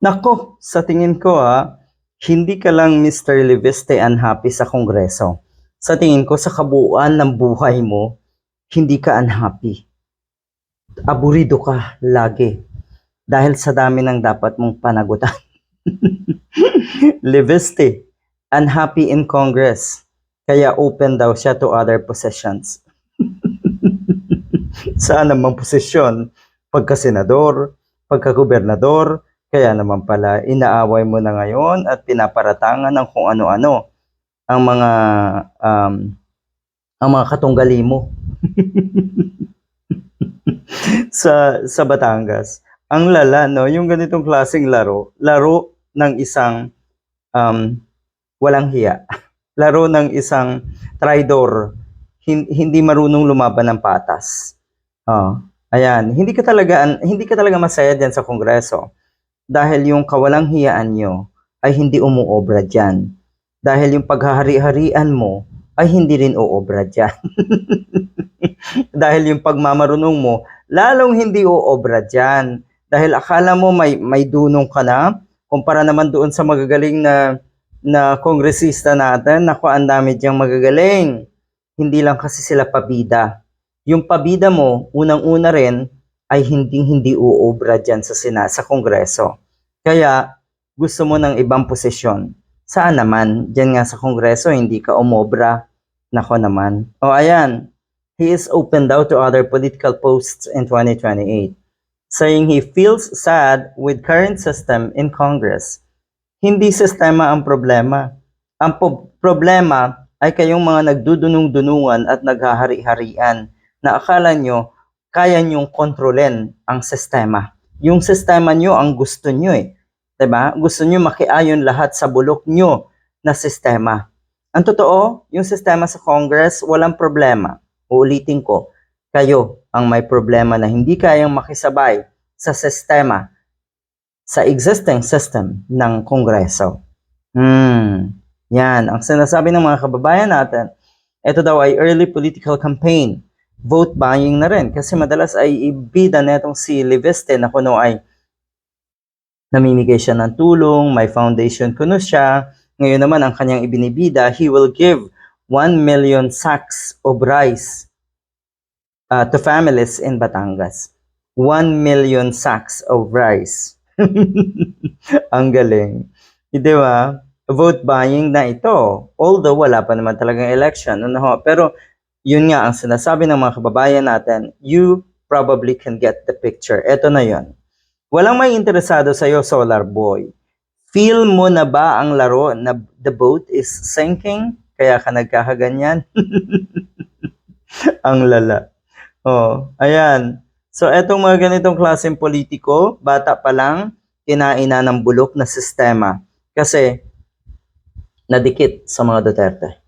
Nako, sa tingin ko hindi ka lang Mr. Liveste unhappy sa Kongreso. Sa tingin ko, sa kabuuan ng buhay mo, hindi ka unhappy. Aburido ka lagi dahil sa dami ng dapat mong panagutan. Liveste, unhappy in Congress, kaya open daw siya to other positions. Saan namang posisyon? Pagka-senador, pagka-gobernador, kaya naman pala inaaway mo na ngayon at pinaparatangan ng kung ano-ano ang mga katunggali mo sa Batangas. Ang lala, no, yung ganitong klaseng laro ng isang walang hiya. Laro ng isang traidor, hindi marunong lumaban ng patas. Ayan, hindi ka talaga masaya diyan sa Kongreso dahil yung kawalang hiyaan nyo ay hindi umuobra dyan. Dahil yung paghahari-harian mo ay hindi rin uobra dyan. Dahil yung pagmamarunong mo, lalong hindi uobra dyan. Dahil akala mo may dunong ka na, kumpara naman doon sa magagaling na kongresista natin, naku, ang dami diyang magagaling. Hindi lang kasi sila pabida. Yung pabida mo, unang-una rin, ay hindi uobra dyan sa Kongreso. Kaya, gusto mo ng ibang posisyon. Saan naman? Dyan nga sa Kongreso, hindi ka umobra. Nako naman. Ayan. He is open daw to other political posts in 2028. Saying he feels sad with current system in Congress. Hindi sistema ang problema. Ang problema ay kayong mga nagdudunong-dunungan at naghahari-harian na akala nyo kaya nyong kontrolin ang sistema. Yung sistema nyo ang gusto nyo Diba? Gusto nyo makiayon lahat sa bulok nyo na sistema. Ang totoo, yung sistema sa Congress, walang problema. Uulitin ko, kayo ang may problema na hindi kayang makisabay sa sistema, sa existing system ng Kongreso. Yan, ang sinasabi ng mga kababayan natin, ito daw ay early political campaign. Vote buying na rin kasi madalas ay ibida netong si Liveste na kuno ay namimigay siya ng tulong, may foundation kuno siya. Ngayon naman ang kanyang ibinibida, he will give 1 million sacks of rice to families in Batangas. 1 million sacks of rice. Ang galing. Di ba? Vote buying na ito. Although wala pa naman talagang election. Pero yun nga ang sinasabi ng mga kababayan natin, you probably can get the picture. Ito na yun. Walang may interesado sa'yo, Solar Boy. Feel mo na ba ang laro na the boat is sinking? Kaya ka nagkakaganyan? Ang lala. Ayan. So, etong mga ganitong klaseng politiko, bata pa lang, kinain na ng bulok na sistema. Kasi, nadikit sa mga Duterte.